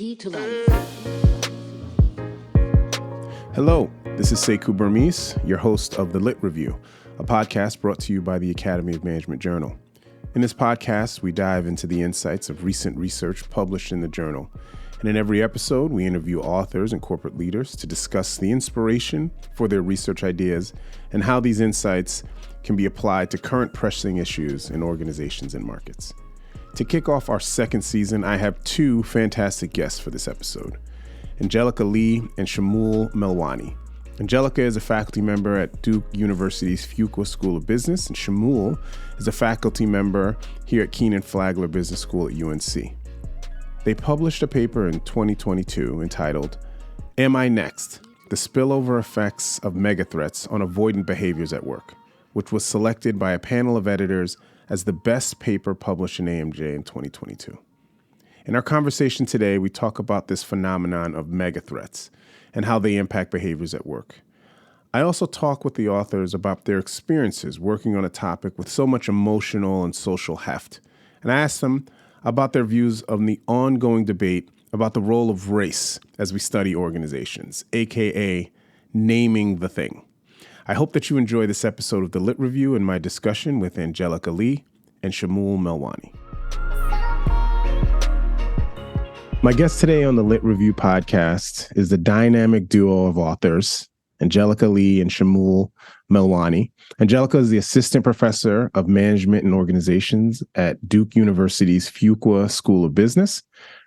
Key to Life. Hello, this is Sekou Burmese, your host of The Lit Review, a podcast brought to you by the Academy of Management Journal. In this podcast, we dive into the insights of recent research published in the journal. And in every episode, we interview authors and corporate leaders to discuss the inspiration for their research ideas and how these insights can be applied to current pressing issues in organizations and markets. To kick off our second season, I have two fantastic guests for this episode, Angelica Leigh and Shimul Melwani. Angelica is a faculty member at Duke University's Fuqua School of Business, and Shimul is a faculty member here at Keenan Flagler Business School at UNC. They published a paper in 2022 entitled, Am I Next? The Spillover Effects of Megathreats on Avoidant Behaviors at Work, which was selected by a panel of editors as the best paper published in AMJ in 2022. In our conversation today, we talk about this phenomenon of megathreats and how they impact behaviors at work. I also talk with the authors about their experiences working on a topic with so much emotional and social heft. And I asked them about their views of the ongoing debate about the role of race as we study organizations, aka naming the thing. I hope that you enjoy this episode of The Lit Review and my discussion with Angelica Leigh and Shimul Melwani. My guest today on the Lit Review podcast is the dynamic duo of authors, Angelica Leigh and Shimul Melwani. Angelica is the assistant professor of management and organizations at Duke University's Fuqua School of Business.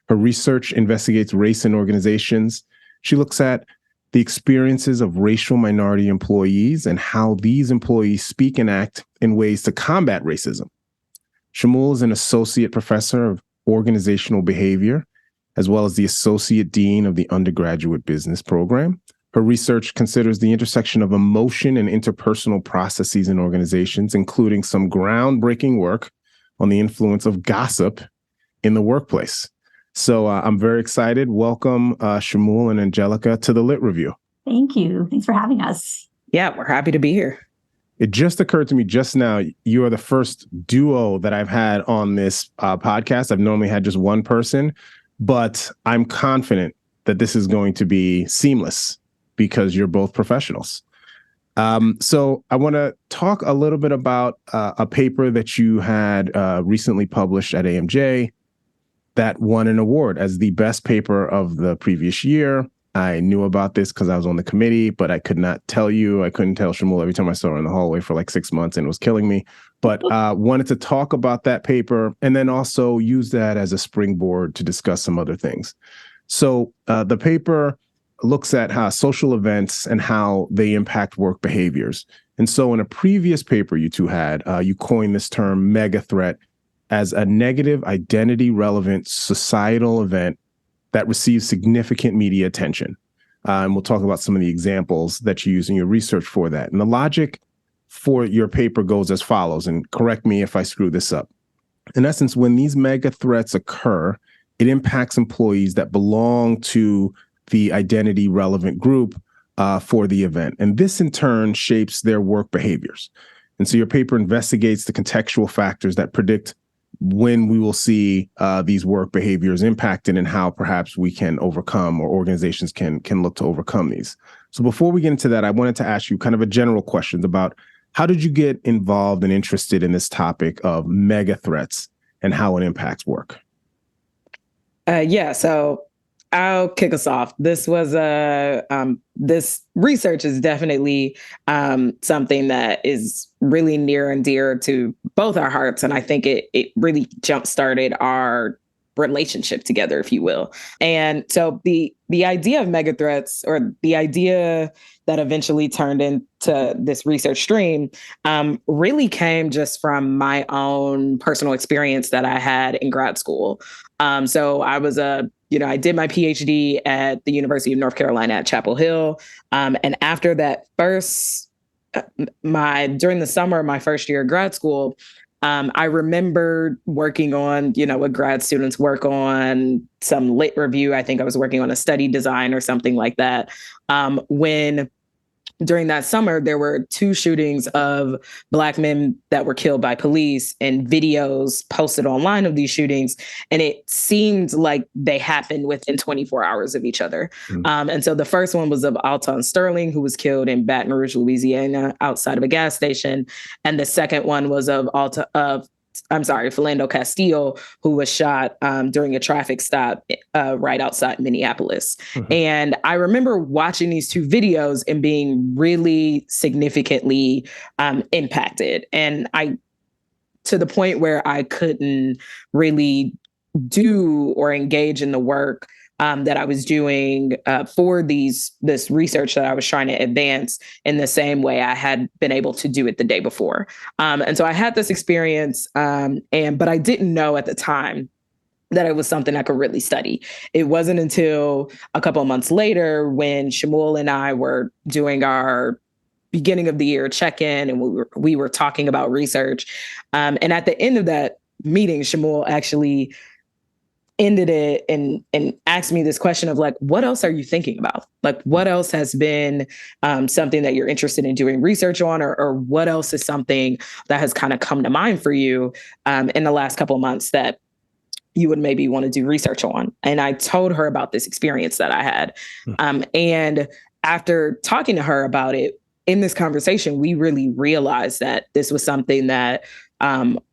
Her research investigates race in organizations. She looks at the experiences of racial minority employees and how these employees speak and act in ways to combat racism. Shimul is an associate professor of organizational behavior, as well as the associate dean of the undergraduate business program. Her research considers the intersection of emotion and interpersonal processes in organizations, including some groundbreaking work on the influence of gossip in the workplace. So I'm very excited. Welcome, Shimul and Angelica, to the Lit Review. Thank you. Thanks for having us. Yeah, we're happy to be here. It just occurred to me just now, you are the first duo that I've had on this podcast. I've normally had just one person, but I'm confident that this is going to be seamless because you're both professionals. So I want to talk a little bit about a paper that you had recently published at AMJ that won an award as the best paper of the previous year. I knew about this because I was on the committee, but I could not tell you. I couldn't tell Shimul every time I saw her in the hallway for like 6 months, and it was killing me. But wanted to talk about that paper and then also use that as a springboard to discuss some other things. So the paper looks at how social events and how they impact work behaviors. And so in a previous paper you two had, you coined this term mega threat as a negative identity relevant societal event that receives significant media attention. And we'll talk about some of the examples that you use in your research for that. And the logic for your paper goes as follows, and correct me if I screw this up. In essence, when these mega threats occur, it impacts employees that belong to the identity relevant group for the event. And this in turn shapes their work behaviors. And so your paper investigates the contextual factors that predict when we will see these work behaviors impacted and how perhaps we can overcome, or organizations can look to overcome these. So before we get into that, I wanted to ask you kind of a general question about how did you get involved and interested in this topic of mega threats and how it impacts work? So I'll kick us off. This was this research is definitely something that is really near and dear to both our hearts. And I think it really jump-started our relationship together, if you will. And so the idea of megathreats, or the idea that eventually turned into this research stream, really came just from my own personal experience that I had in grad school. So I was I did my PhD at the University of North Carolina at Chapel Hill. And after that during the summer of my first year of grad school, I remember working on, what grad students work on, some lit review. I think I was working on a study design or something like that. When during that summer, there were 2 shootings of Black men that were killed by police and videos posted online of these shootings. And it seemed like they happened within 24 hours of each other. And so the first one was of Alton Sterling, who was killed in Baton Rouge, Louisiana, outside of a gas station. And the second one was of Philando Castile, who was shot during a traffic stop right outside Minneapolis. And I remember watching these 2 videos and being really significantly impacted. And to the point where I couldn't really do or engage in the work that I was doing for this research that I was trying to advance in the same way I had been able to do it the day before. And so I had this experience, but I didn't know at the time that it was something I could really study. It wasn't until a couple of months later when Shimul and I were doing our beginning of the year check-in, and we were talking about research. And at the end of that meeting, Shimul actually ended it and asked me this question of like, what else are you thinking about? Like, what else has been something that you're interested in doing research on, or what else is something that has kind of come to mind for you in the last couple of months that you would maybe want to do research on? And I told her about this experience that I had. And after talking to her about it in this conversation, we really realized that this was something that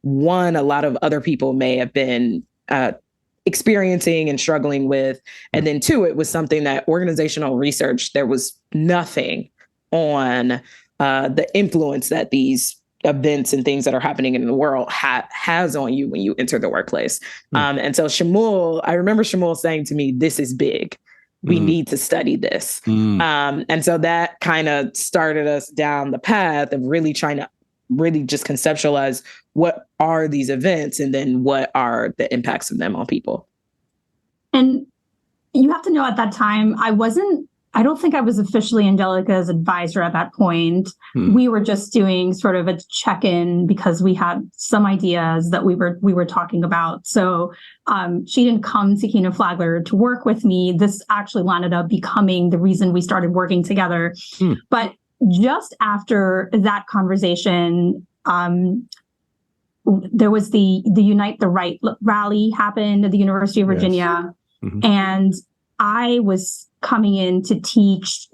one, a lot of other people may have been experiencing and struggling with. And then 2, it was something that organizational research, there was nothing on the influence that these events and things that are happening in the world has on you when you enter the workplace. And so I remember Shimul saying to me, this is big. We need to study this. And so that kind of started us down the path of really trying to really just conceptualize what are these events and then what are the impacts of them on people. And you have to know at that time, I don't think I was officially Angelica's advisor at that point. We were just doing sort of a check-in because we had some ideas that we were talking about. So she didn't come to Keenan Flagler to work with me. This actually landed up becoming the reason we started working together. But just after that conversation, there was the Unite the Right rally happened at the University of Virginia. And I was coming in to teach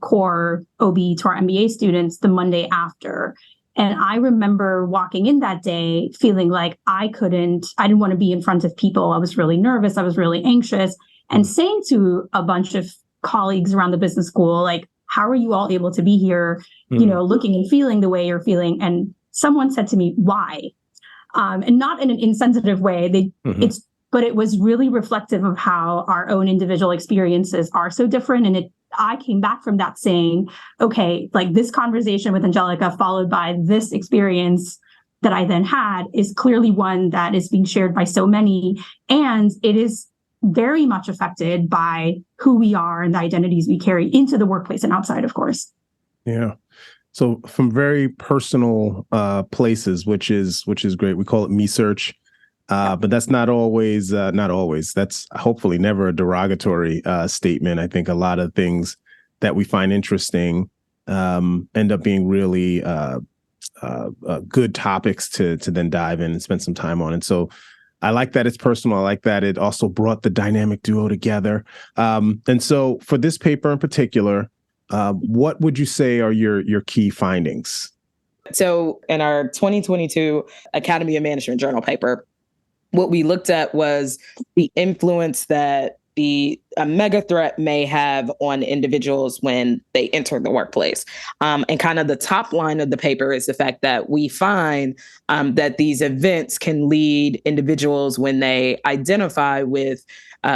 core OB to our MBA students the Monday after. And I remember walking in that day feeling like I didn't want to be in front of people. I was really nervous. I was really anxious, and saying to a bunch of colleagues around the business school, like, how are you all able to be here, looking and feeling the way you're feeling? And someone said to me, why? And not in an insensitive way. But it was really reflective of how our own individual experiences are so different. And I came back from that saying, okay, like this conversation with Angelica followed by this experience that I then had is clearly one that is being shared by so many. And it is very much affected by who we are and the identities we carry into the workplace and outside, of course. Yeah. So from very personal places, which is great. We call it me-search. But that's not always. That's hopefully never a derogatory statement. I think a lot of things that we find interesting end up being really good topics to then dive in and spend some time on. And so I like that it's personal. I like that it also brought the dynamic duo together. And so for this paper in particular, what would you say are your key findings? So in our 2022 Academy of Management Journal paper, what we looked at was the influence that a mega threat may have on individuals when they enter the workplace. And kind of the top line of the paper is the fact that we find that these events can lead individuals when they identify with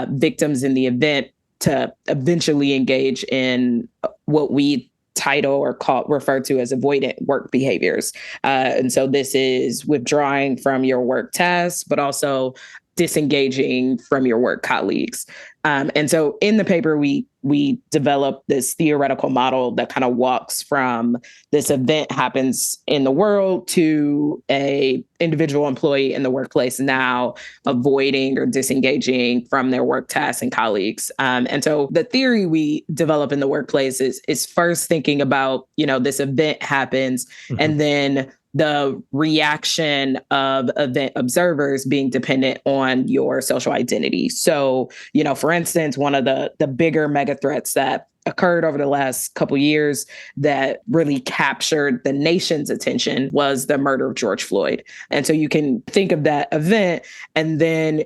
victims in the event to eventually engage in what we title or refer to as avoidant work behaviors. And so this is withdrawing from your work tasks, but also disengaging from your work colleagues. And so in the paper, we developed this theoretical model that kind of walks from this event happens in the world to a individual employee in the workplace now avoiding or disengaging from their work tasks and colleagues. And so the theory we develop in the workplace is first thinking about, this event happens, and then the reaction of event observers being dependent on your social identity. So, for instance, one of the bigger mega threats that occurred over the last couple of years that really captured the nation's attention was the murder of George Floyd. And so you can think of that event. And then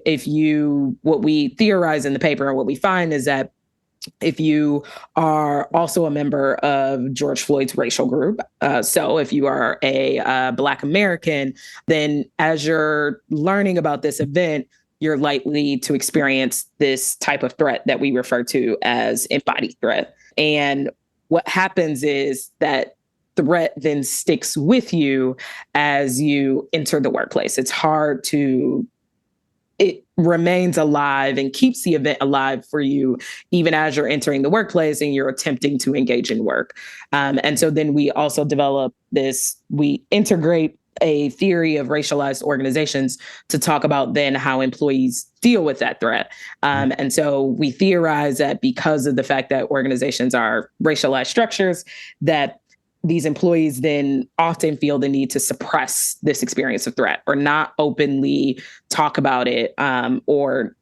what we theorize in the paper and what we find is that if you are also a member of George Floyd's racial group, so if you are a Black American, then as you're learning about this event, you're likely to experience this type of threat that we refer to as embodied threat. And what happens is that threat then sticks with you as you enter the workplace. It remains alive and keeps the event alive for you, even as you're entering the workplace and you're attempting to engage in work. And so then we also develop we integrate a theory of racialized organizations to talk about then how employees deal with that threat. And so we theorize that because of the fact that organizations are racialized structures, that these employees then often feel the need to suppress this experience of threat or not openly talk about it or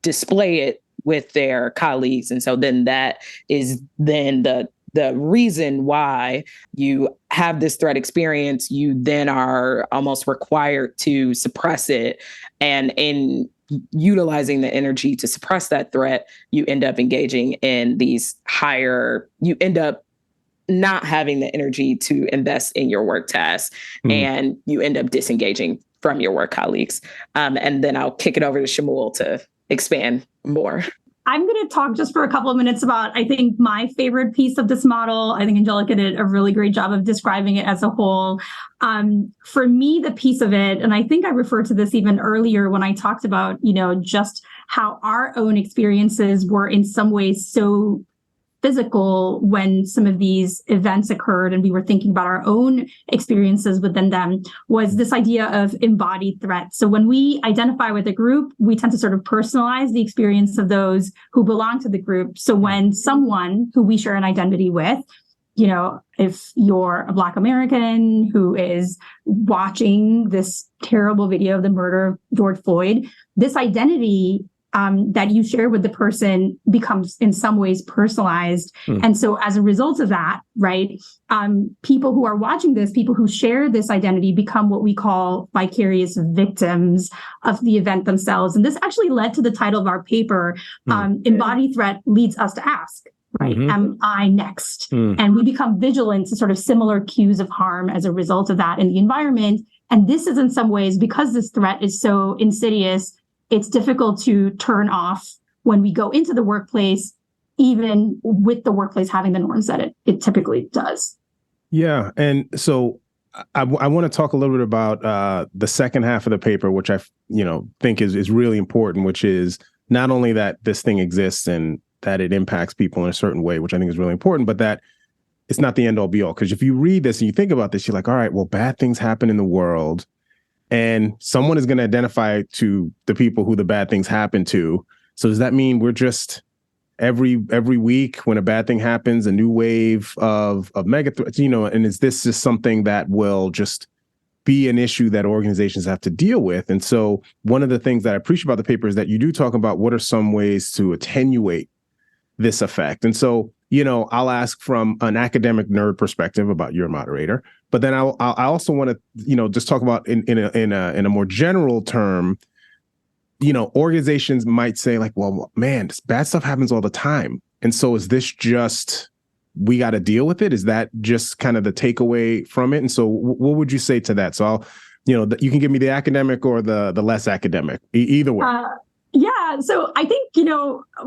display it with their colleagues. And so then that is then the reason why you have this threat experience, you then are almost required to suppress it. And in utilizing the energy to suppress that threat, you end up engaging in you end up not having the energy to invest in your work tasks, and you end up disengaging from your work colleagues. And then I'll kick it over to Shimul to expand more. I'm going to talk just for a couple of minutes about, I think, my favorite piece of this model. I think Angelica did a really great job of describing it as a whole. For me, the piece of it, and I think I referred to this even earlier when I talked about, just how our own experiences were in some ways so physical when some of these events occurred and we were thinking about our own experiences within them, was this idea of embodied threat. So when we identify with a group, we tend to sort of personalize the experience of those who belong to the group. So when someone who we share an identity with, if you're a Black American who is watching this terrible video of the murder of George Floyd, this identity that you share with the person becomes in some ways personalized. And so as a result of that, right, people who are watching this, people who share this identity become what we call vicarious victims of the event themselves. And this actually led to the title of our paper, Embodied Threat Leads Us to Ask, right? Am I next? And we become vigilant to sort of similar cues of harm as a result of that in the environment. And this is in some ways, because this threat is so insidious, it's difficult to turn off when we go into the workplace, even with the workplace having the norms that it typically does. Yeah. And so I want to talk a little bit about the second half of the paper, which I think is really important, which is not only that this thing exists and that it impacts people in a certain way, which I think is really important, but that it's not the end all be all. Because if you read this and you think about this, you're like, all right, well, bad things happen in the world. And someone is going to identify to the people who the bad things happen to. So does that mean we're just every week when a bad thing happens, a new wave of mega threats, and is this just something that will just be an issue that organizations have to deal with? And so one of the things that I appreciate about the paper is that you do talk about what are some ways to attenuate this effect. And so, I'll ask from an academic nerd perspective about your moderator, but then I also want to, just talk about in a more general term, organizations might say like, well, man, this bad stuff happens all the time. And so is this just, we got to deal with it? Is that just kind of the takeaway from it? And so what would you say to that? So I'll, you can give me the academic or the less academic, either way. Yeah. So I think,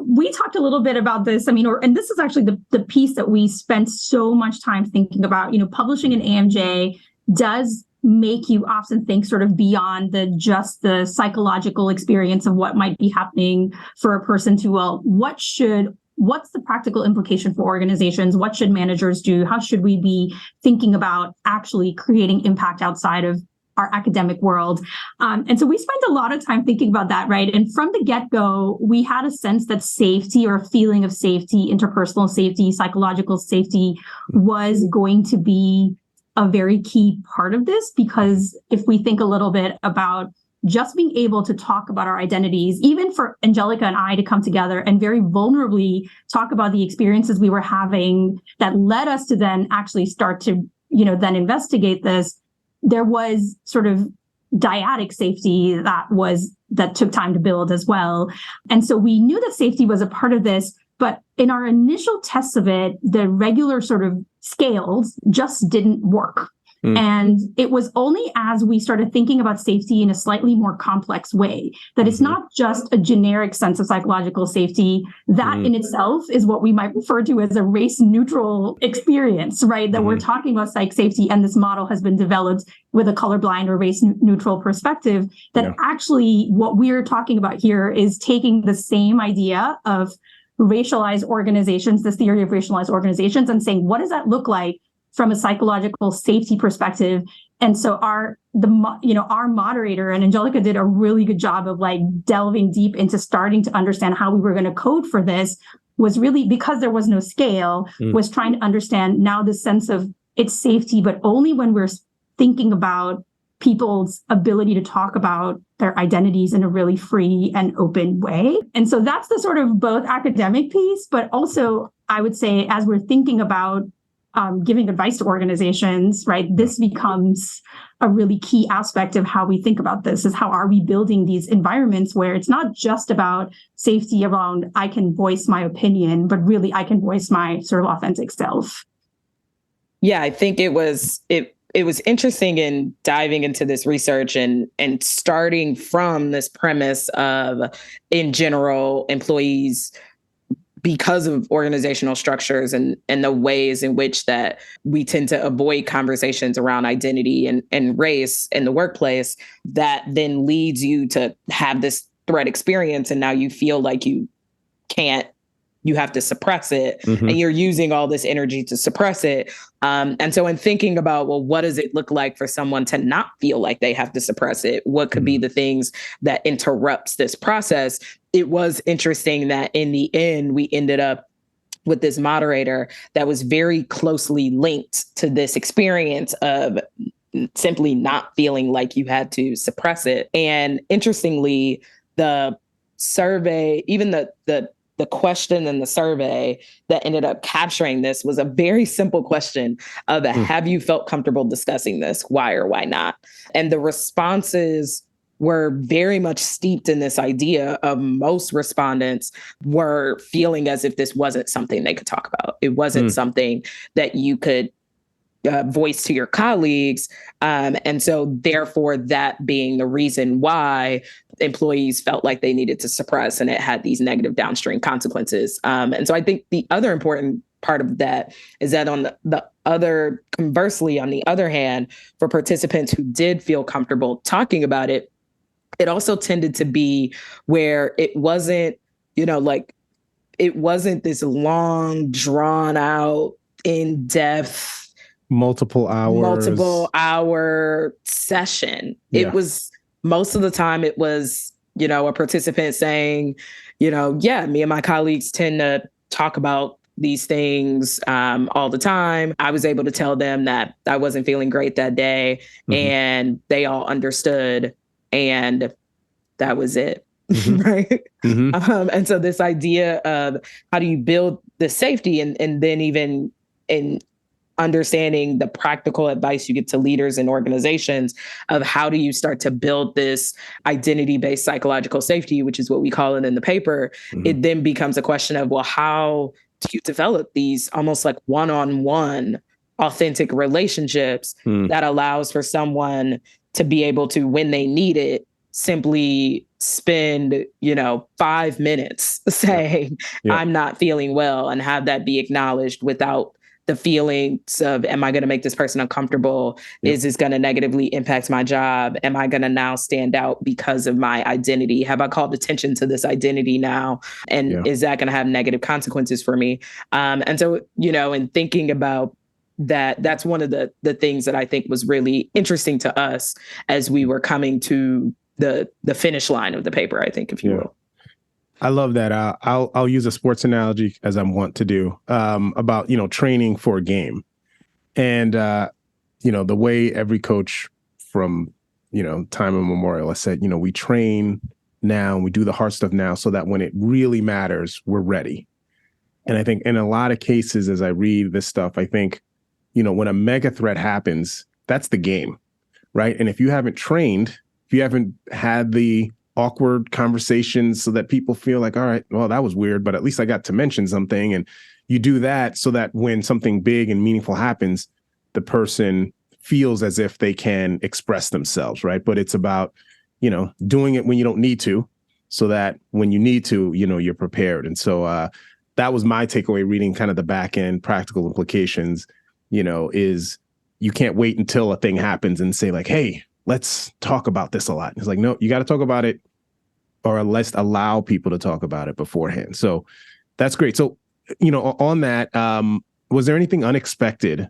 we talked a little bit about this. And this is actually the piece that we spent so much time thinking about. Publishing an AMJ does make you often think sort of beyond just the psychological experience of what might be happening for a person to, well, what's the practical implication for organizations? What should managers do? How should we be thinking about actually creating impact outside of our academic world? And so we spent a lot of time thinking about that, right? And from the get-go, we had a sense that safety, or a feeling of safety, interpersonal safety, psychological safety, was going to be a very key part of this, because if we think a little bit about just being able to talk about our identities, even for Angelica and I to come together and very vulnerably talk about the experiences we were having that led us to then actually start to, then investigate this, there was sort of dyadic safety that took time to build as well. And so we knew that safety was a part of this, but in our initial tests of it, the regular sort of scales just didn't work. And it was only as we started thinking about safety in a slightly more complex way, that it's not just a generic sense of psychological safety. That in itself is what we might refer to as a race neutral experience, right? That we're talking about psych safety, and this model has been developed with a colorblind or race neutral perspective, that actually what we're talking about here is taking the same idea of racialized organizations, this theory of racialized organizations, and saying, what does that look like from a psychological safety perspective? And so our moderator, and Angelica, did a really good job of delving deep into starting to understand how we were going to code for this, was really, because there was no scale, was trying to understand now the sense of its safety, but only when we're thinking about people's ability to talk about their identities in a really free and open way. And so that's the sort of both academic piece, but also I would say, as we're thinking about giving advice to organizations, right? This becomes a really key aspect of how we think about this, is how are we building these environments where it's not just about safety around I can voice my opinion, but really I can voice my sort of authentic self. Yeah, I think it was interesting in diving into this research and starting from this premise of, in general, employees, because of organizational structures and the ways in which that we tend to avoid conversations around identity and race in the workplace, that then leads you to have this threat experience. And now you feel like you have to suppress it, and you're using all this energy to suppress it. And so in thinking about, well, what does it look like for someone to not feel like they have to suppress it? What could be the things that interrupts this process? It was interesting that in the end, we ended up with this moderator that was very closely linked to this experience of simply not feeling like you had to suppress it. And interestingly, the survey, even the question in the survey that ended up capturing this, was a very simple question of, have you felt comfortable discussing this? Why or why not? And the responses were very much steeped in this idea of most respondents were feeling as if this wasn't something they could talk about. It wasn't something that you could voice to your colleagues. And so therefore, that being the reason why employees felt like they needed to suppress, and it had these negative downstream consequences. And so I think the other important part of that is that conversely, on the other hand, for participants who did feel comfortable talking about it, it also tended to be where it wasn't, it wasn't this long, drawn out, in-depth, multiple hour session. Yeah. It was, most of the time it was, a participant saying, me and my colleagues tend to talk about these things all the time. I was able to tell them that I wasn't feeling great that day, and they all understood, and that was it. Right. And so this idea of how do you build the safety, and then even in understanding the practical advice you get to leaders and organizations of how do you start to build this identity-based psychological safety, which is what we call it in the paper, it then becomes a question of, well, how do you develop these almost like one-on-one authentic relationships that allows for someone to be able to, when they need it, simply spend, 5 minutes saying, I'm not feeling well, and have that be acknowledged without the feelings of, am I going to make this person uncomfortable? Yep. Is this going to negatively impact my job? Am I going to now stand out because of my identity? Have I called attention to this identity now? And is that going to have negative consequences for me? And so, in thinking about that's one of the things that I think was really interesting to us as we were coming to the finish line of the paper, I think, if you will. I love that. I'll use a sports analogy, as I'm wont to do, about, training for a game. And, the way every coach from, time immemorial has said, we train now and we do the hard stuff now so that when it really matters, we're ready. And I think in a lot of cases, as I read this stuff, I think, when a mega threat happens, that's the game, right? And if you haven't trained, if you haven't had the awkward conversations so that people feel like, all right, well, that was weird, but at least I got to mention something. And you do that so that when something big and meaningful happens, the person feels as if they can express themselves, right? But it's about, doing it when you don't need to, so that when you need to, you're prepared. And so that was my takeaway reading kind of the back end practical implications, is you can't wait until a thing happens and say like, hey, let's talk about this a lot. It's like, no, you got to talk about it, or at least allow people to talk about it beforehand. So that's great. So, on that, was there anything unexpected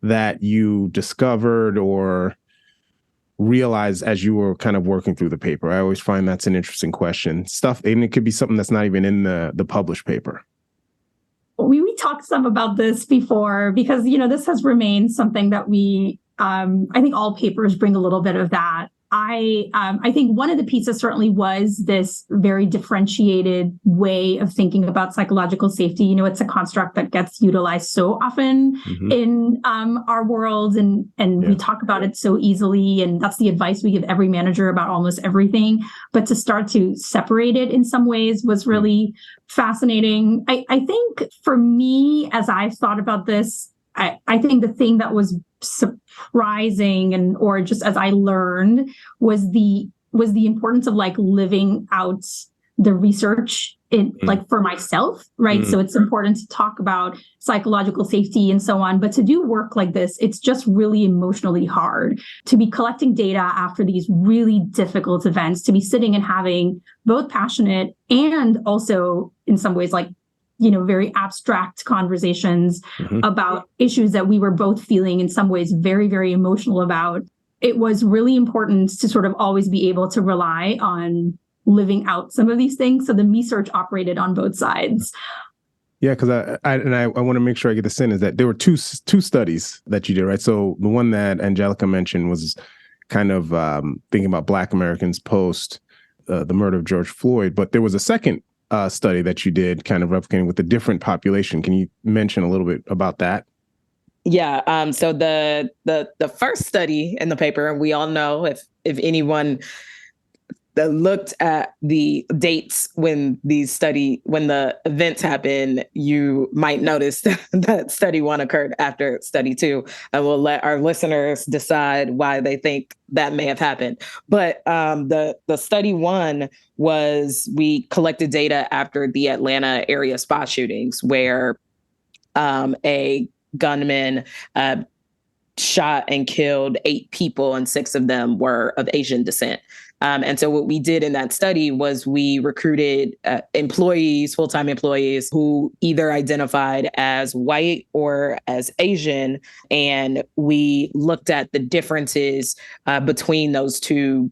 that you discovered or realized as you were kind of working through the paper? I always find that's an interesting question. Stuff, and it could be something that's not even in the published paper. We talked some about this before because, this has remained something that we, I think all papers bring a little bit of that. I think one of the pieces certainly was this very differentiated way of thinking about psychological safety. It's a construct that gets utilized so often in our world, and we talk about it so easily. And that's the advice we give every manager about almost everything. But to start to separate it in some ways was really fascinating. I think for me, as I've thought about this, I think the thing that was surprising or just as I learned was the importance of like living out the research in like for myself, right? So it's important to talk about psychological safety and so on, but to do work like this, it's just really emotionally hard to be collecting data after these really difficult events, to be sitting and having both passionate and also in some ways like very abstract conversations about issues that we were both feeling in some ways very, very emotional about. It was really important to sort of always be able to rely on living out some of these things. So the research operated on both sides. Yeah, because I want to make sure I get this in, is that there were two studies that you did, right? So the one that Angelica mentioned was kind of thinking about Black Americans post the murder of George Floyd, but there was a second study that you did kind of replicating with a different population. Can you mention a little bit about that? Yeah. So the first study in the paper, we all know if anyone that looked at the dates when the events happened, you might notice that study one occurred after study two. And we'll let our listeners decide why they think that may have happened. But the study one was we collected data after the Atlanta area spot shootings where a gunman shot and killed 8 people, and 6 of them were of Asian descent. And so what we did in that study was we recruited full-time employees who either identified as white or as Asian. And we looked at the differences between those two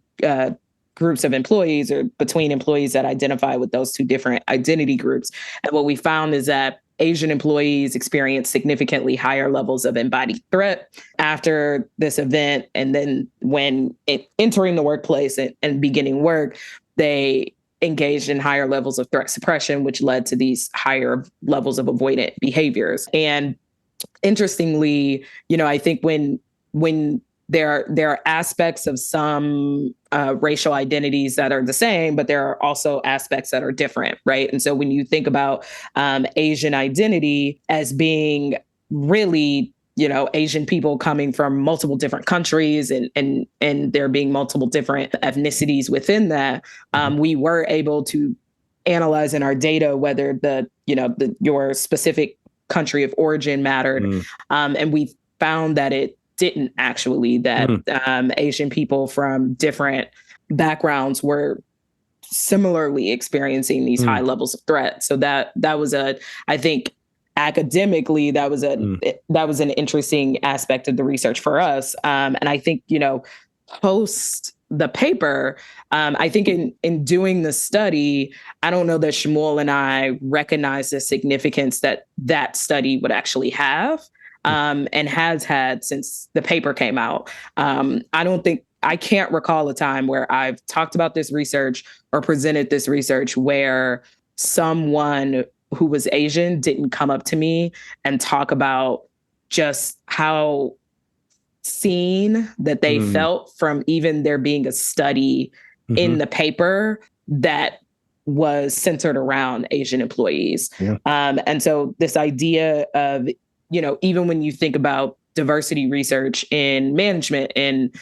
groups of employees, or between employees that identify with those two different identity groups. And what we found is that Asian employees experience significantly higher levels of embodied threat after this event. And then when entering the workplace and beginning work, they engaged in higher levels of threat suppression, which led to these higher levels of avoidant behaviors. And interestingly, I think when there are aspects of some racial identities that are the same, but there are also aspects that are different, right? And so when you think about Asian identity as being really, Asian people coming from multiple different countries and there being multiple different ethnicities within that, we were able to analyze in our data whether your specific country of origin mattered. And we found that it didn't actually, that Asian people from different backgrounds were similarly experiencing these high levels of threat. So that was I think academically, that was an interesting aspect of the research for us. And I think, post the paper, I think in doing the study, I don't know that Shimul and I recognize the significance that study would actually have, and has had since the paper came out. I can't recall a time where I've talked about this research or presented this research where someone who was Asian didn't come up to me and talk about just how seen that they felt from even there being a study in the paper that was centered around Asian employees. Yeah. And so this idea of, even when you think about diversity research in management and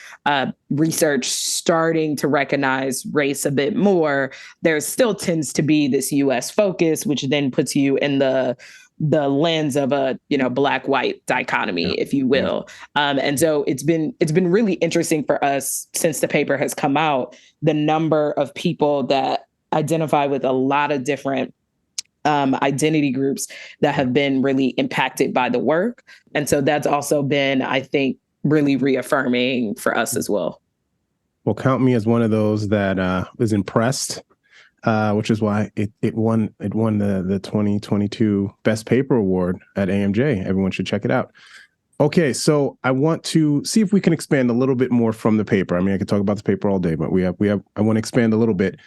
research starting to recognize race a bit more, there still tends to be this US focus, which then puts you in the lens of a, black-white dichotomy, if you will. And so it's been really interesting for us since the paper has come out, the number of people that identify with a lot of different identity groups that have been really impacted by the work. And so that's also been, I think, really reaffirming for us as well. Well, count me as one of those that was impressed, which is why it won the 2022 Best Paper Award at AMJ. Everyone should check it out. Okay, so I want to see if we can expand a little bit more from the paper. I mean, I could talk about the paper all day, but I want to expand a little bit.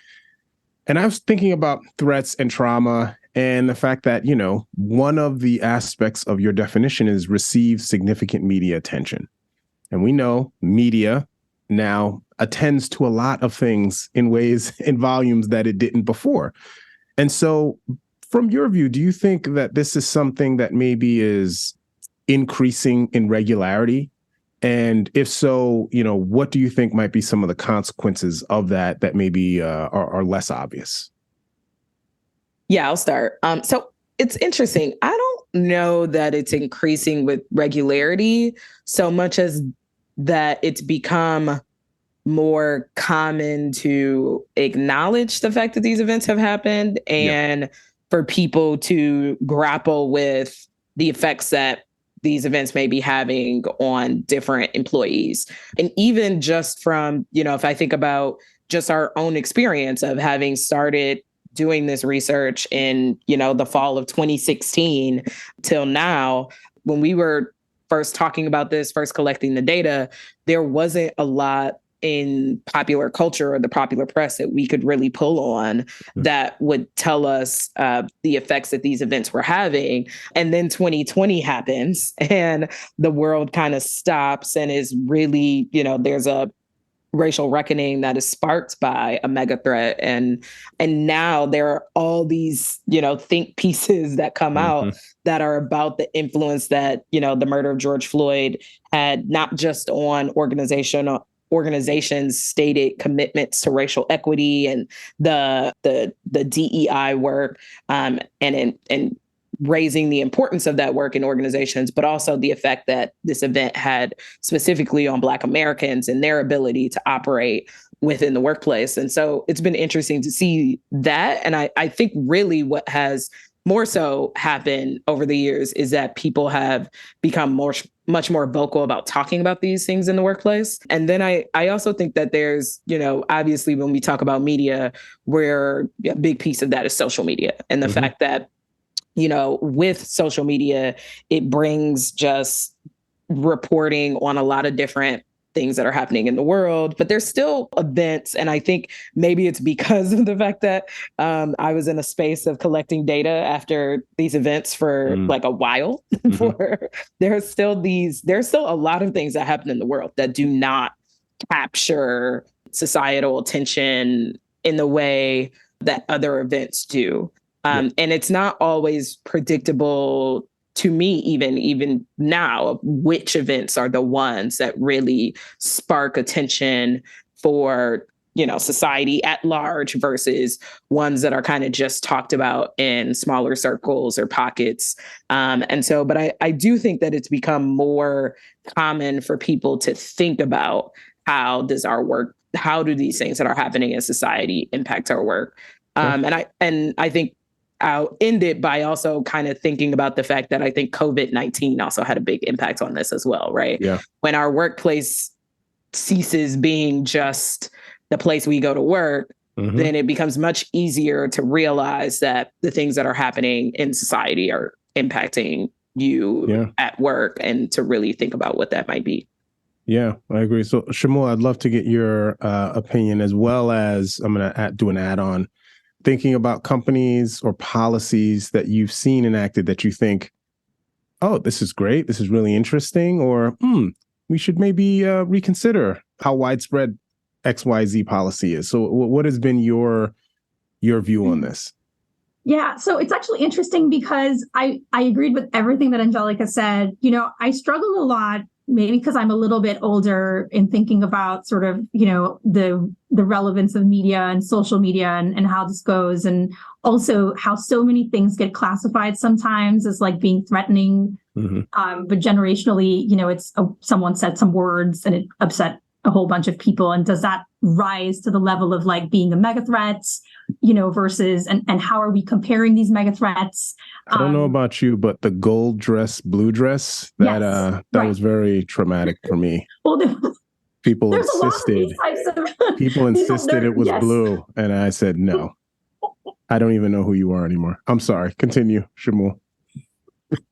And I was thinking about threats and trauma and the fact that, one of the aspects of your definition is receive significant media attention. And we know media now attends to a lot of things in ways, in volumes that it didn't before. And so from your view, do you think that this is something that maybe is increasing in regularity? And if so, what do you think might be some of the consequences of that maybe are less obvious? Yeah, I'll start. So it's interesting. I don't know that it's increasing with regularity so much as that it's become more common to acknowledge the fact that these events have happened and for people to grapple with the effects that these events may be having on different employees. And even just from, if I think about just our own experience of having started doing this research in, the fall of 2016 till now, when we were first talking about this, first collecting the data, there wasn't a lot in popular culture or the popular press that we could really pull on that would tell us the effects that these events were having. And then 2020 happens and the world kind of stops and is really, there's a racial reckoning that is sparked by a mega threat. And now there are all these, think pieces that come out that are about the influence that, the murder of George Floyd had, not just on organizations' stated commitments to racial equity and the DEI work, and raising the importance of that work in organizations, but also the effect that this event had specifically on Black Americans and their ability to operate within the workplace. And so it's been interesting to see that. And I think really what has more so happened over the years is that people have become much more vocal about talking about these things in the workplace. And then I also think that there's, obviously when we talk about media, where a big piece of that is social media and the fact that, with social media, it brings just reporting on a lot of different things that are happening in the world, but there's still events. And I think maybe it's because of the fact that I was in a space of collecting data after these events for like a while. There's still a lot of things that happen in the world that do not capture societal attention in the way that other events do. And it's not always predictable to me, even now, which events are the ones that really spark attention for society at large versus ones that are kind of just talked about in smaller circles or pockets. But I do think that it's become more common for people to think about how do these things that are happening in society impact our work. And I think I'll end it by also kind of thinking about the fact that I think COVID-19 also had a big impact on this as well, right? Yeah. When our workplace ceases being just the place we go to work, then it becomes much easier to realize that the things that are happening in society are impacting you at work, and to really think about what that might be. Yeah, I agree. So Shimul, I'd love to get your opinion, as well as I'm going to do an add-on. Thinking about companies or policies that you've seen enacted that you think, oh, this is great, this is really interesting, or we should maybe reconsider how widespread XYZ policy is. So what has been your view on this? Yeah, so it's actually interesting because I agreed with everything that Angelica said. I struggle a lot, maybe because I'm a little bit older, in thinking about sort of, the relevance of media and social media and how this goes, and also how so many things get classified sometimes as like being threatening. But generationally, it's someone said some words and it upset a whole bunch of people. And does that rise to the level of like being a mega threat, versus, and how are we comparing these mega threats? I don't know about you, but the gold dress, blue dress, that was very traumatic for me. Well, people insisted it was blue. And I said, no, I don't even know who you are anymore. I'm sorry. Continue, Shimul.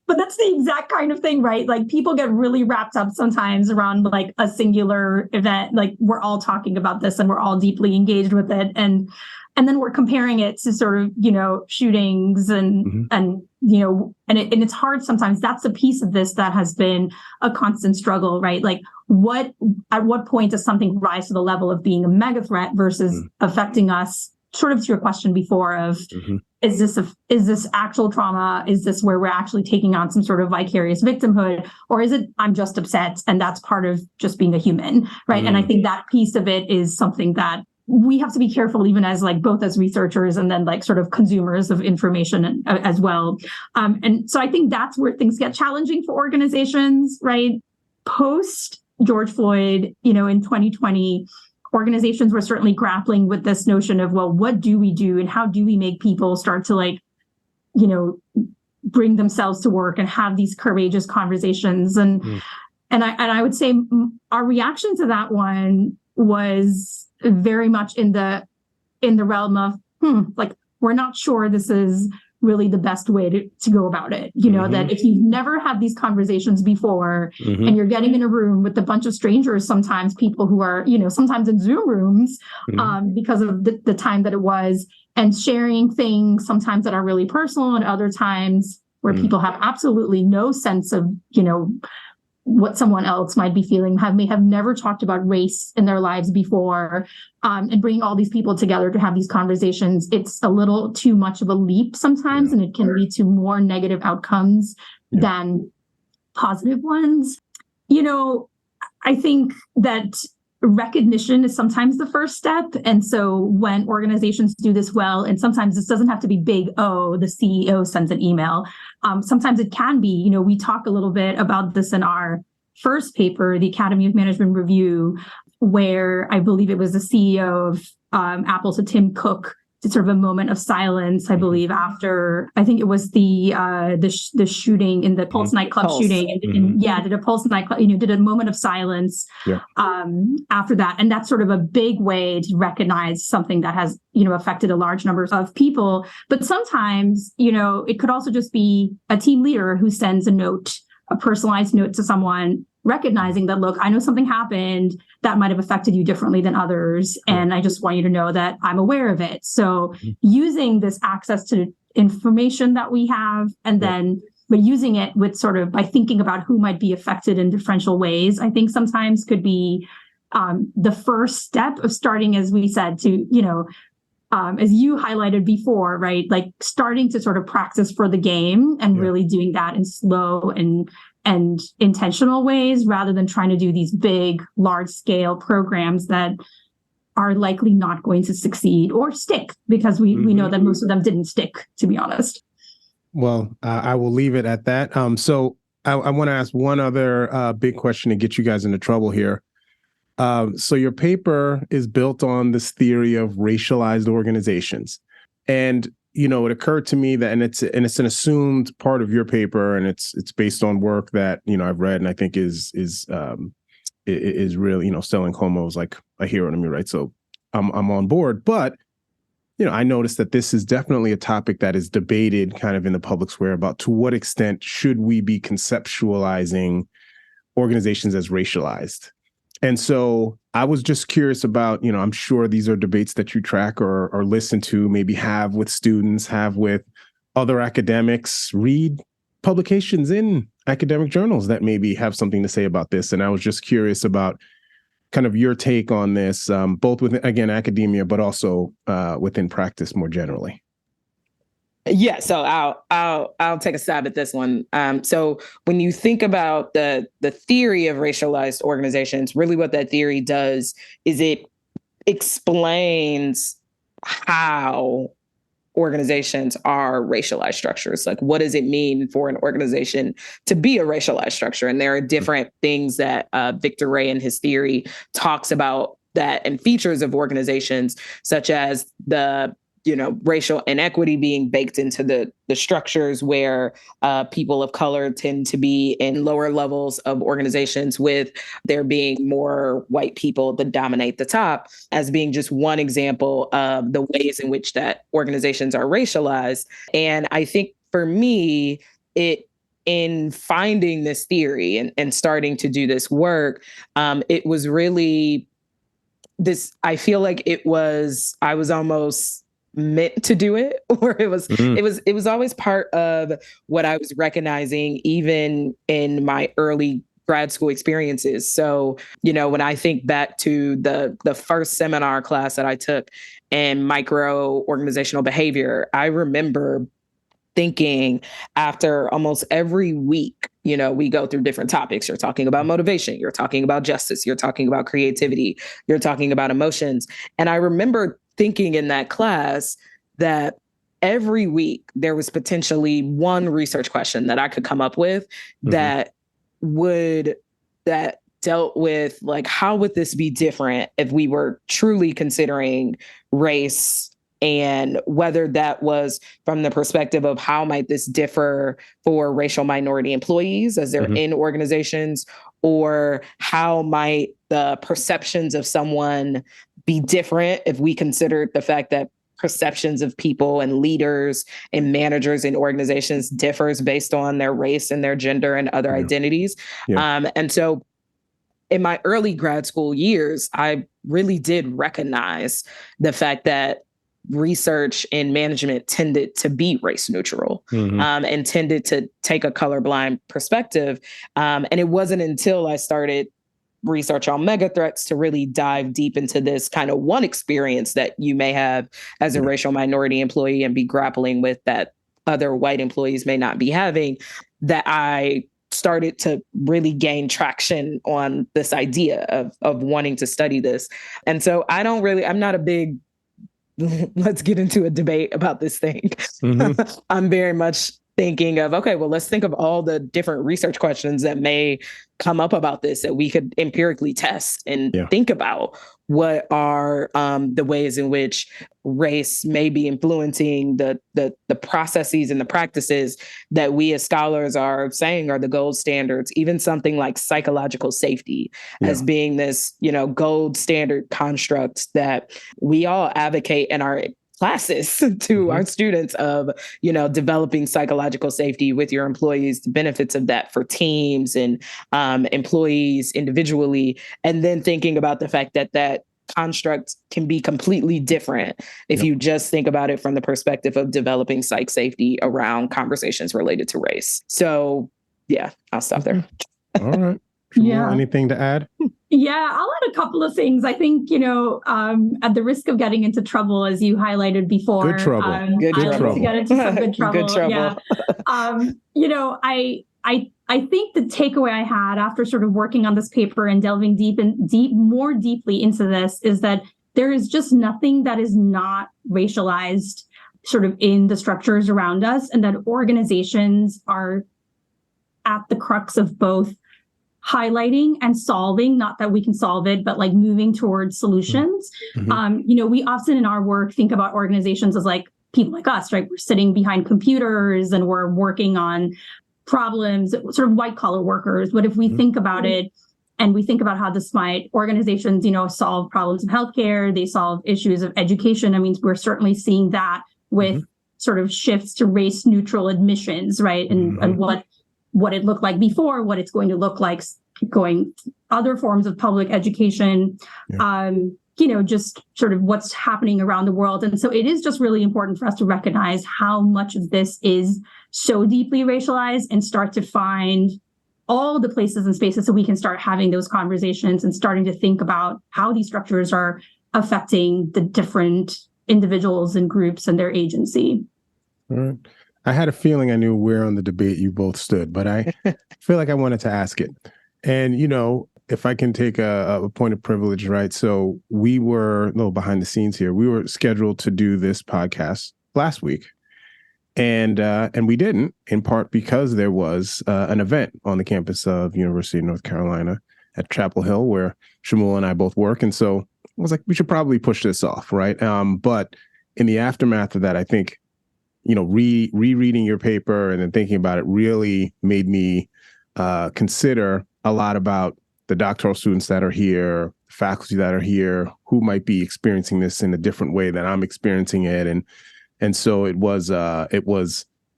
But that's the exact kind of thing, right? Like, people get really wrapped up sometimes around like a singular event. Like, we're all talking about this and we're all deeply engaged with it. And then we're comparing it to sort of, shootings and it's hard sometimes. That's a piece of this that has been a constant struggle, right? Like, at what point does something rise to the level of being a mega threat versus affecting us? Sort of to your question before of, is this actual trauma? Is this where we're actually taking on some sort of vicarious victimhood? Or is it, I'm just upset and that's part of just being a human, right? And I think that piece of it is something that we have to be careful, even as like both as researchers and then like sort of consumers of information as well. And so I think that's where things get challenging for organizations, right? Post George Floyd, in 2020, organizations were certainly grappling with this notion of, well, what do we do and how do we make people start to like, bring themselves to work and have these courageous conversations. And I would say our reaction to that one was very much in the realm of, like, we're not sure this is really the best way to go about it. That if you've never had these conversations before and you're getting in a room with a bunch of strangers, sometimes people who are, sometimes in Zoom rooms because of the time that it was, and sharing things sometimes that are really personal and other times where people have absolutely no sense of, what someone else might be feeling, may have never talked about race in their lives before, and bringing all these people together to have these conversations, it's a little too much of a leap sometimes, and it can lead to more negative outcomes than positive ones. I think that recognition is sometimes the first step. And so when organizations do this well, and sometimes this doesn't have to be big, the CEO sends an email. Sometimes it can be, we talk a little bit about this in our first paper, the Academy of Management Review, where I believe it was the CEO of Apple, so Tim Cook, did sort of a moment of silence, I believe, after, I think it was the shooting in the Pulse nightclub shooting. Did a Pulse nightclub, did a moment of silence after that. And that's sort of a big way to recognize something that has, affected a large number of people. But sometimes, it could also just be a team leader who sends a personalized note to someone, recognizing that, look, I know something happened that might have affected you differently than others. And I just want you to know that I'm aware of it. So using this access to information that we have, and then, but using it with sort of by thinking about who might be affected in differential ways, I think sometimes could be the first step of starting, as we said, to, as you highlighted before, right? Like starting to sort of practice for the game and really doing that in slow and intentional ways, rather than trying to do these big, large scale programs that are likely not going to succeed or stick, because we know that most of them didn't stick, to be honest. Well, I will leave it at that. So I want to ask one other big question to get you guys into trouble here. So your paper is built on this theory of racialized organizations. And, it occurred to me that, and it's an assumed part of your paper, and it's based on work that, I've read and I think is really, Stellan Como is like a hero to me, right? So I'm on board. But, I noticed that this is definitely a topic that is debated kind of in the public square about to what extent should we be conceptualizing organizations as racialized. And so I was just curious about, I'm sure these are debates that you track or listen to, maybe have with students, have with other academics, read publications in academic journals that maybe have something to say about this. And I was just curious about kind of your take on this, both within, again, academia, but also within practice more generally. Yeah, so I'll take a stab at this one. So when you think about the theory of racialized organizations, really what that theory does is it explains how organizations are racialized structures. Like, what does it mean for an organization to be a racialized structure? And there are different things that Victor Ray in his theory talks about that and features of organizations, such as the racial inequity being baked into the structures where people of color tend to be in lower levels of organizations, with there being more white people that dominate the top, as being just one example of the ways in which that organizations are racialized. And I think for me, in finding this theory and starting to do this work, it was really this, I feel like I was almost meant to do it, or it was always part of what I was recognizing even in my early grad school experiences. So, when I think back to the first seminar class that I took in micro organizational behavior, I remember thinking after almost every week, we go through different topics. You're talking about motivation, you're talking about justice, you're talking about creativity, you're talking about emotions. And I remember thinking in that class that every week there was potentially one research question that I could come up with that dealt with, like, how would this be different if we were truly considering race, and whether that was from the perspective of how might this differ for racial minority employees as they're in organizations, or how might the perceptions of someone be different if we considered the fact that perceptions of people and leaders and managers in organizations differs based on their race and their gender and other identities. And so in my early grad school years, I really did recognize the fact that research in management tended to be race neutral, and tended to take a colorblind perspective. And it wasn't until I started research on mega threats to really dive deep into this kind of one experience that you may have as a racial minority employee and be grappling with that other white employees may not be having, that I started to really gain traction on this idea of wanting to study this. And so I'm not a big, let's get into a debate about this thing. I'm very much thinking of, okay, well, let's think of all the different research questions that may come up about this that we could empirically test and think about what are the ways in which race may be influencing the processes and the practices that we as scholars are saying are the gold standards, even something like psychological safety as being this, gold standard construct that we all advocate in our classes to our students of, developing psychological safety with your employees, the benefits of that for teams and employees individually, and then thinking about the fact that construct can be completely different if you just think about it from the perspective of developing psych safety around conversations related to race. So, I'll stop there. All right. Shimul, anything to add? Yeah, I'll add a couple of things. I think, at the risk of getting into trouble, as you highlighted before. Good trouble. Good trouble. To get into some good trouble. Good trouble. I think the takeaway I had after sort of working on this paper and delving more deeply into this is that there is just nothing that is not racialized sort of in the structures around us, and that organizations are at the crux of both highlighting and solving, not that we can solve it, but like moving towards solutions. We often in our work think about organizations as like people like us, right? We're sitting behind computers and we're working on problems, sort of white collar workers. But if we think about it, and we think about how this might organizations, solve problems in healthcare, they solve issues of education. I mean, we're certainly seeing that with sort of shifts to race neutral admissions, right? And what it looked like before, what it's going to look like going other forms of public education, just sort of what's happening around the world. And so it is just really important for us to recognize how much of this is so deeply racialized and start to find all the places and spaces so we can start having those conversations and starting to think about how these structures are affecting the different individuals and groups and their agency. All right. I had a feeling I knew where on the debate you both stood, but I feel like I wanted to ask it. And, if I can take a point of privilege, right? So we were a little behind the scenes here. We were scheduled to do this podcast last week. And we didn't, in part because there was an event on the campus of University of North Carolina at Chapel Hill where Shimul and I both work. And so I was like, we should probably push this off, right? But in the aftermath of that, I think, rereading your paper and then thinking about it really made me consider a lot about the doctoral students that are here, faculty that are here, who might be experiencing this in a different way than I'm experiencing it. And so it was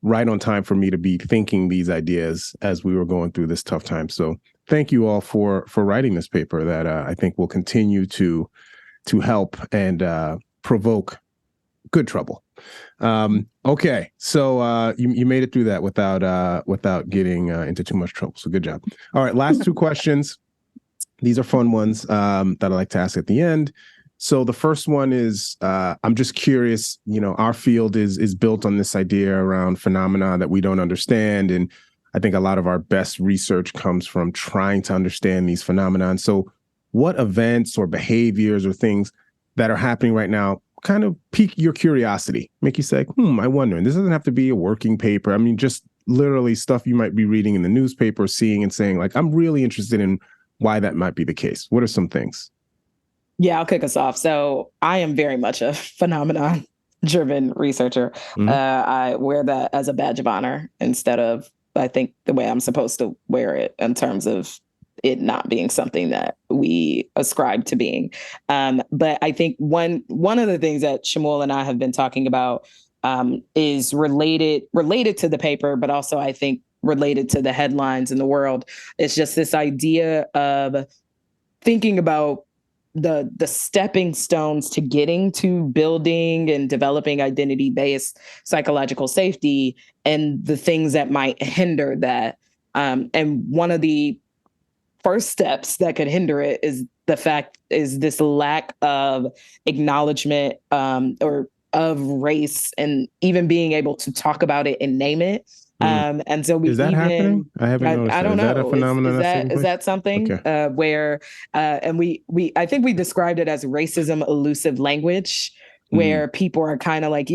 right on time for me to be thinking these ideas as we were going through this tough time. So thank you all for writing this paper that I think will continue to help and provoke good trouble. Okay, so you made it through that without getting into too much trouble. So good job. All right, last two questions. These are fun ones that I like to ask at the end. So the first one is, I'm just curious, our field is built on this idea around phenomena that we don't understand. And I think a lot of our best research comes from trying to understand these phenomena. And so what events or behaviors or things that are happening right now kind of pique your curiosity, make you say, I wonder. And this doesn't have to be a working paper. I mean, just literally stuff you might be reading in the newspaper, seeing and saying, like, I'm really interested in why that might be the case. What are some things? Yeah, I'll kick us off. So I am very much a phenomenon-driven researcher. I wear that as a badge of honor instead of, I think, the way I'm supposed to wear it in terms of it not being something that we ascribe to being. But I think one of the things that Shimul and I have been talking about is related to the paper, but also I think related to the headlines in the world. It's just this idea of thinking about the stepping stones to getting to building and developing identity-based psychological safety and the things that might hinder that. And one of the first steps that could hinder it is this lack of acknowledgement or of race and even being able to talk about it and name it. And so is that happening? I haven't noticed. I don't know. Is that a phenomenon? Is that something where and I think we described it as racism elusive language, where people are kind of like,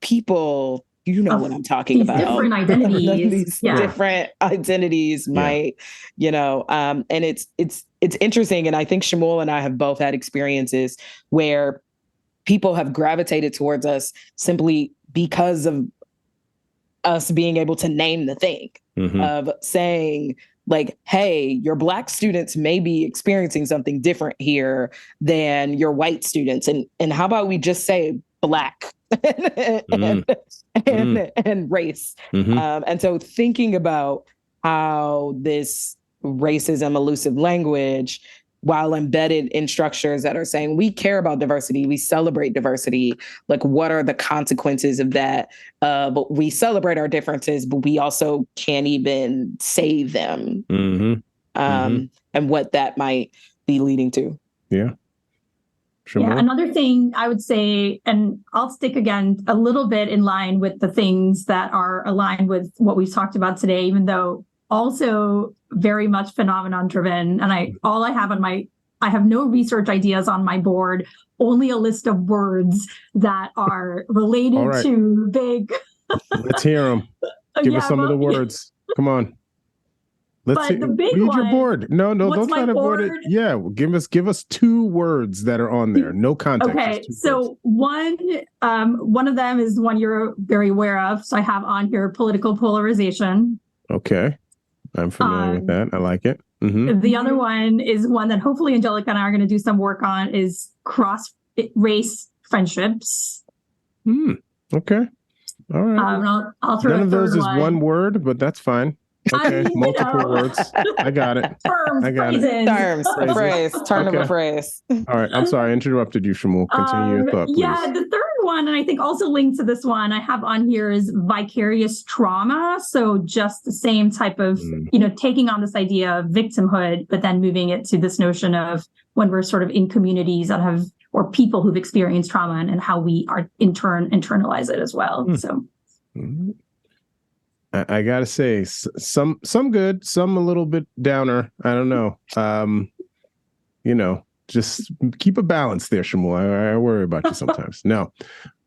people, what I'm talking about. Different identities. These different identities might, and it's interesting. And I think Shimul and I have both had experiences where people have gravitated towards us simply because of us being able to name the thing of saying, like, hey, your Black students may be experiencing something different here than your white students. And how about we just say Black and race? And so thinking about how this racism elusive language, while embedded in structures that are saying we care about diversity, we celebrate diversity, like what are the consequences of that? But we celebrate our differences, but we also can't even save them. And what that might be leading to. Yeah. Shimul? Yeah, another thing I would say, and I'll stick again a little bit in line with the things that are aligned with what we've talked about today, even though also very much phenomenon driven. And all I have on my I have no research ideas on my board, only a list of words that are related to big. Let's hear them. Give us some of the words. Come on. Let's see. Read your board. No, don't try to avoid it. Yeah, give us 2 words that are on there. No context. Okay, so one of them is one you're very aware of. So I have on here political polarization. Okay, I'm familiar with that. I like it. Mm-hmm. The other one is one that hopefully Angelica and I are going to do some work on, is cross-race friendships. Okay. All right. I'll throw None of those is one word, but that's fine. Okay, multiple words. I got it. Terms, turn of a phrase. All right, I'm sorry, I interrupted you, Shimul. Continue your thought, please. Yeah, the third one, and I think also linked to this one, I have on here is vicarious trauma. So just the same type of, taking on this idea of victimhood, but then moving it to this notion of when we're sort of in communities that have, or people who've experienced trauma, and how we are in turn internalize it as well. So. I gotta say, some good, some a little bit downer. I don't know. Just keep a balance there, Shimul. I worry about you sometimes. No.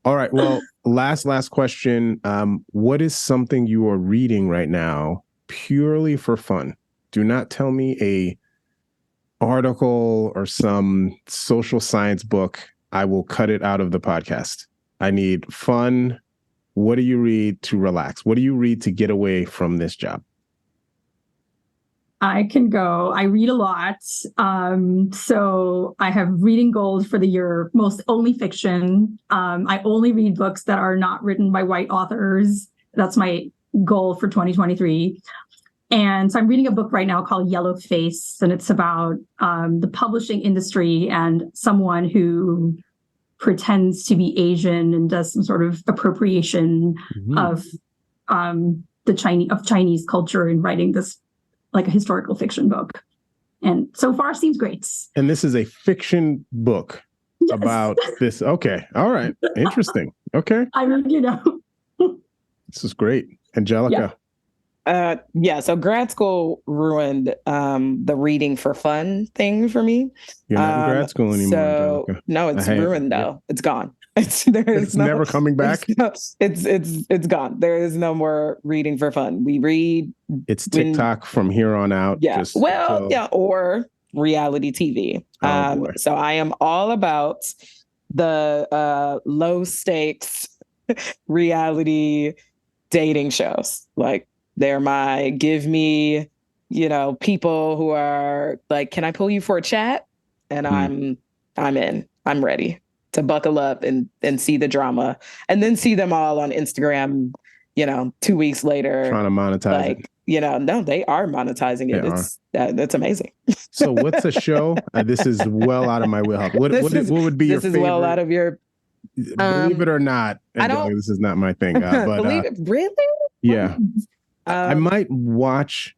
All right. Well, last question. What is something you are reading right now purely for fun? Do not tell me a article or some social science book. I will cut it out of the podcast. I need fun. What do you read to relax? What do you read to get away from this job? I can go. I read a lot. So I have reading goals for the year, only fiction. I only read books that are not written by white authors. That's my goal for 2023. And so I'm reading a book right now called Yellow Face, and it's about the publishing industry and someone who pretends to be Asian and does some sort of appropriation of Chinese culture in writing this like a historical fiction book. And so far seems great. And this is a fiction book about this. Okay. All right. Interesting. Okay. I mean, this is great. Angelica. So grad school ruined the reading for fun thing for me. You're not in grad school anymore, Angelica. No, it's ruined though. It's gone. It's never coming back. It's gone. There is no more reading for fun. We read. It's TikTok from here on out. Yeah. Or reality TV. So I am all about the low stakes reality dating shows. Like, they're give me, people who are like, can I pull you for a chat? And I'm in. I'm ready to buckle up and see the drama, and then see them all on Instagram, 2 weeks later. Trying to monetize it. No, they are monetizing it. That's amazing. So what's a show? This is well out of my wheelhouse. What would be your favorite? This is well out of your... believe it or not, this is not my thing. But believe it? Really? Yeah. I might watch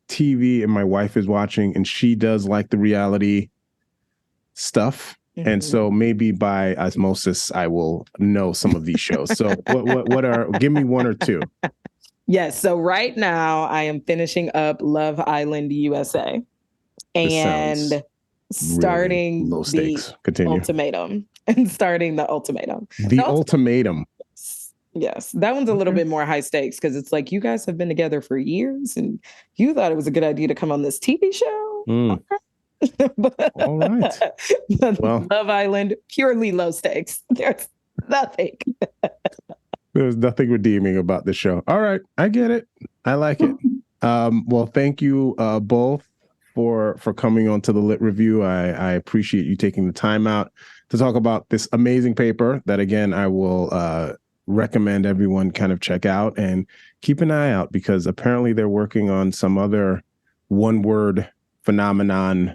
TV and my wife is watching and she does like the reality stuff. Mm-hmm. And so maybe by osmosis, I will know some of these shows. So give me one or two. Yes. So right now I am finishing up Love Island USA and starting low stakes. The ultimatum. The ultimatum. Yes, that one's a little bit more high stakes because it's like, you guys have been together for years and you thought it was a good idea to come on this TV show. All right. Well, Love Island, purely low stakes. There's nothing. There's nothing redeeming about the show. All right. I get it. I like it. Well, thank you both for coming on to the Lit Review. I appreciate you taking the time out to talk about this amazing paper that, again, I will recommend everyone kind of check out and keep an eye out, because apparently they're working on some other one-word phenomenon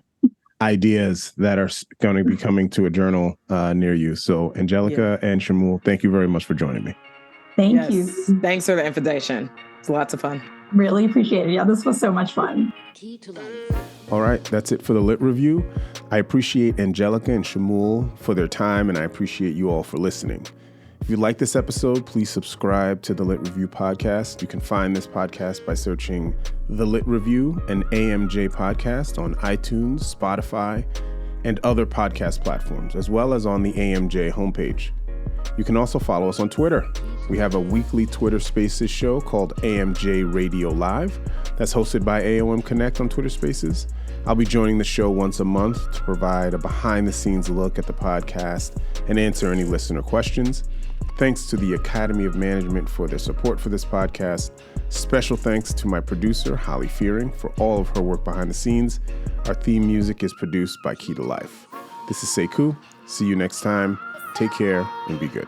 ideas that are going to be coming to a journal near you. So Angelica and Shimul, thank you very much for joining me. Thank you. Thanks for the invitation. It's lots of fun. Really appreciate it. Yeah, this was so much fun. All right, that's it for the Lit Review. I appreciate Angelica and Shimul for their time, and I appreciate you all for listening. If you like this episode, please subscribe to the Lit Review podcast. You can find this podcast by searching The Lit Review, an AMJ podcast on iTunes, Spotify, and other podcast platforms, as well as on the AMJ homepage. You can also follow us on Twitter. We have a weekly Twitter Spaces show called AMJ Radio Live that's hosted by AOM Connect on Twitter Spaces. I'll be joining the show once a month to provide a behind-the-scenes look at the podcast and answer any listener questions. Thanks to the Academy of Management for their support for this podcast. Special thanks to my producer, Holly Fearing, for all of her work behind the scenes. Our theme music is produced by Key to Life. This is Sekou. See you next time. Take care and be good.